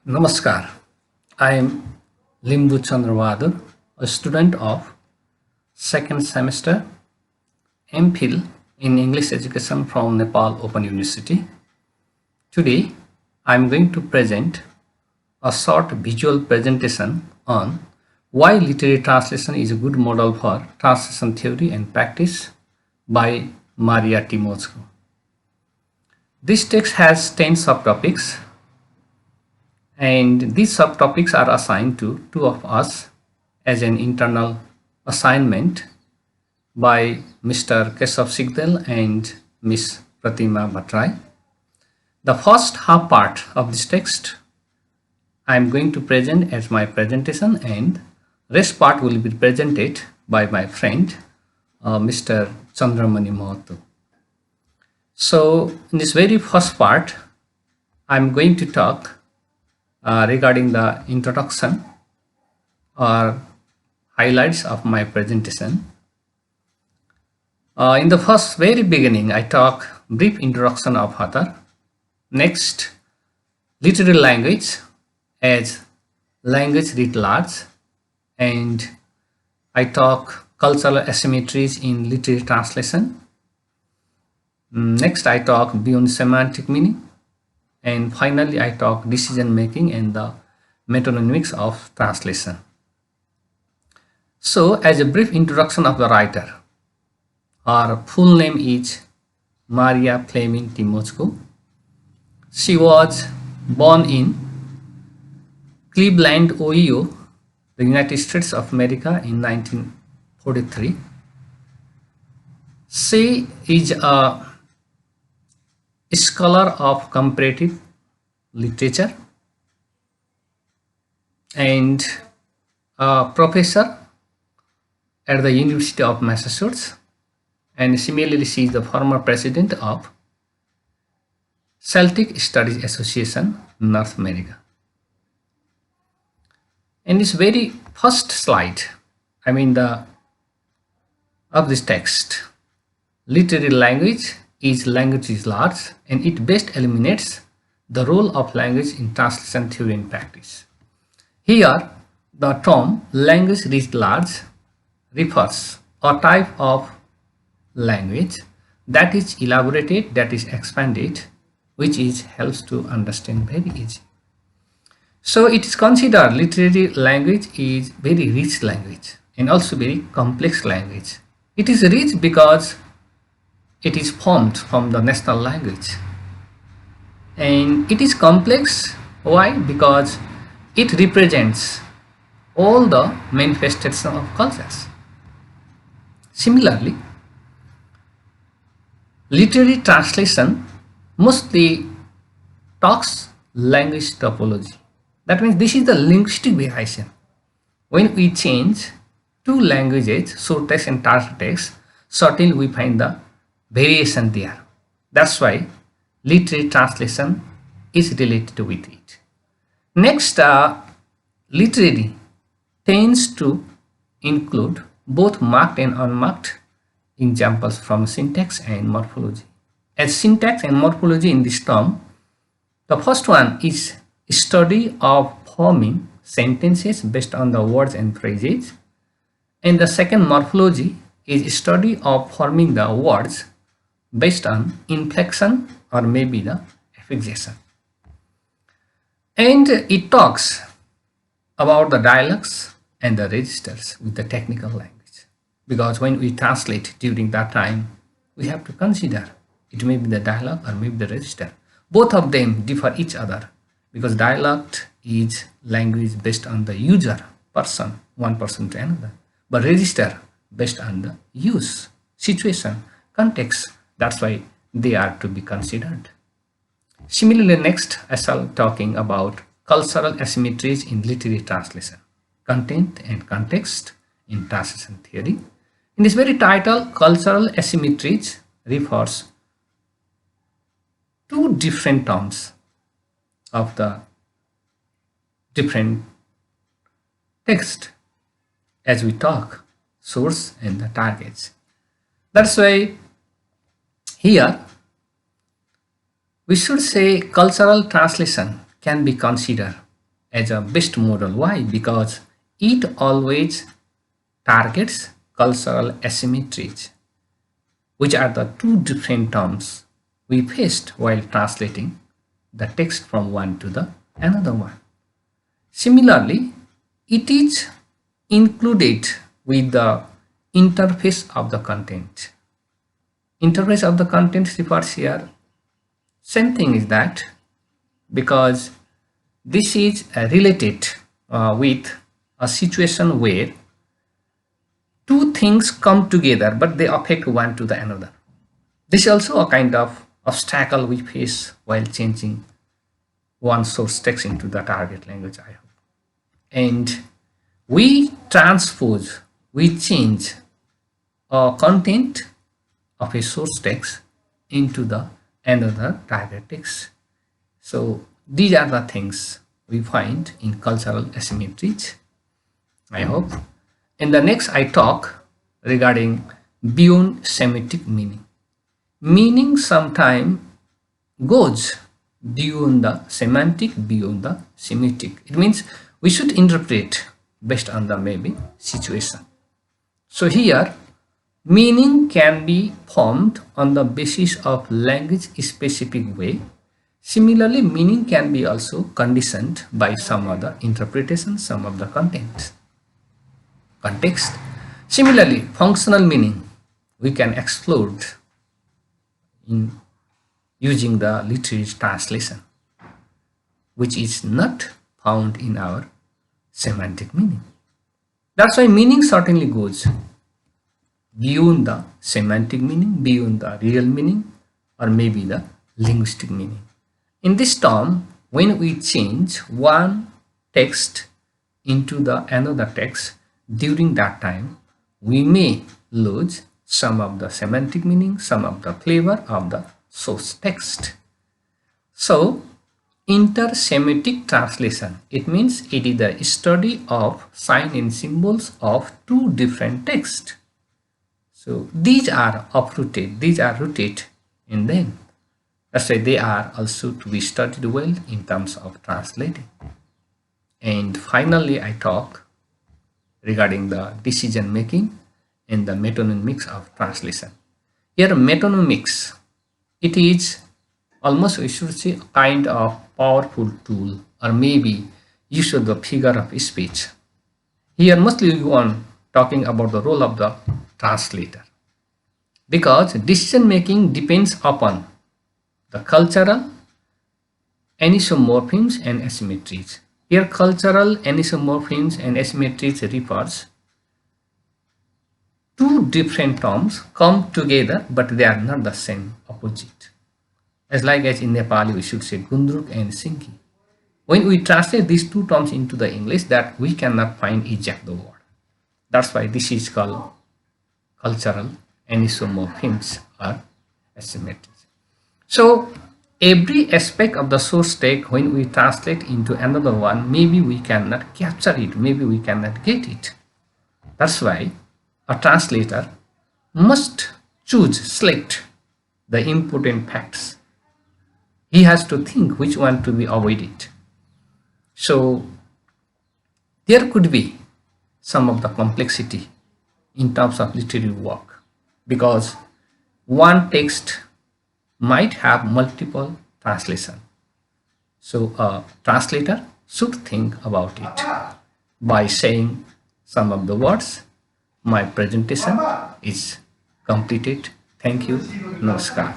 Namaskar. I am Limbu Chandravadur, a student of second semester MPhil in English Education from Nepal Open University. Today, I am going to present a short visual presentation on why literary translation is a good model for translation theory and practice by Maria Timosco. This text has 10 subtopics, and these subtopics are assigned to two of us as an internal assignment by Mr. Keshav Sigdel and Miss Pratima Bhatrai. The first half part of this text I am going to present as my presentation, and rest part will be presented by my friend Mr. Chandramani Mahato. So in this very first part, I am going to talk regarding the introduction or highlights of my presentation. In the very beginning, I talk brief introduction of author. Next, literary language as language writ large, and I talk cultural asymmetries in literary translation. Next, I talk beyond semantic meaning. And finally, I talk decision making and the metonymics of translation. So, as a brief introduction of the writer, her full name is Maria Fleming Timosco. She was born in Cleveland, Ohio, the United States of America in 1943. She is a scholar of comparative literature and a professor at the University of Massachusetts, and similarly she is the former president of Celtic Studies Association, North America. In this very first slide, of this text, literary language is large, and it best eliminates the role of language in translation theory and practice. Here, the term language writ large refers a type of language that is elaborated, that is expanded, which helps to understand very easy. So it is considered literary language is very rich language and also very complex language. It is rich because it is formed from the national language, and it is complex. Why? Because it represents all the manifestations of cultures. Similarly, literary translation mostly talks language topology. That means this is the linguistic variation. When we change two languages, short text and terse text, certainly we find the variation there. That's why literary translation is related with it. Next, literary tends to include both marked and unmarked examples from syntax and morphology. As syntax and morphology in this term, the first one is study of forming sentences based on the words and phrases, and the second morphology is study of forming the words based on inflection or maybe the affixation. And it talks about the dialects and the registers with the technical language, because when we translate during that time, we have to consider it may be the dialogue or maybe the register. Both of them differ each other, because dialect is language based on the user, person, one person to another, but register based on the use, situation, context. That's why they are to be considered. Similarly, next I shall talking about cultural asymmetries in literary translation, content and context in translation theory. In this very title, cultural asymmetries refers to different terms of the different text as we talk source and the targets. That's why here we should say cultural translation can be considered as a best model. Why? Because it always targets cultural asymmetries, which are the two different terms we faced while translating the text from one to the another one. Similarly, it is included with the interface of the content. Interface of the content refers here. Same thing is that because this is related with a situation where two things come together but they affect one to the another. This is also a kind of obstacle we face while changing one source text into the target language, I hope. And we transpose, we change a content of a source text into the another target text. So these are the things we find in cultural asymmetries, I hope. In the next, I talk regarding beyond semantic meaning. Meaning sometimes goes beyond the semantic, beyond the semantic. It means we should interpret based on the maybe situation. So here, meaning can be formed on the basis of language specific way. Similarly, meaning can be also conditioned by some other interpretation, some of the context. Similarly, functional meaning we can explore in using the literary translation, which is not found in our semantic meaning. That's why meaning certainly goes beyond the semantic meaning, beyond the real meaning, or maybe the linguistic meaning. In this term, when we change one text into the another text, during that time, we may lose some of the semantic meaning, some of the flavor of the source text. So, intersemitic translation, it means it is the study of sign and symbols of two different texts. So these are uprooted, these are rooted in them. That's why they are also to be studied well in terms of translating. And finally, I talk regarding the decision making and the metonymics of translation. Here, metonymics, it is almost, we should say, a kind of powerful tool, or maybe use of the figure of speech. Here, mostly we want talking about the role of the translator, because decision making depends upon the cultural anisomorphisms and asymmetries. Here, cultural anisomorphisms and asymmetries refers two different terms come together, but they are not the same, opposite. As in Nepali, we should say Gundruk and Sinki. When we translate these two terms into the English, that we cannot find exact the word. That's why this is called cultural anisomorphisms or asymmetries. So every aspect of the source text, when we translate into another one, maybe we cannot capture it, maybe we cannot get it. That's why a translator must select the important facts. He has to think which one to be avoided. So there could be some of the complexity in terms of literary work, because one text might have multiple translations. So a translator should think about it by saying some of the words. My presentation is completed. Thank you. Namaskar.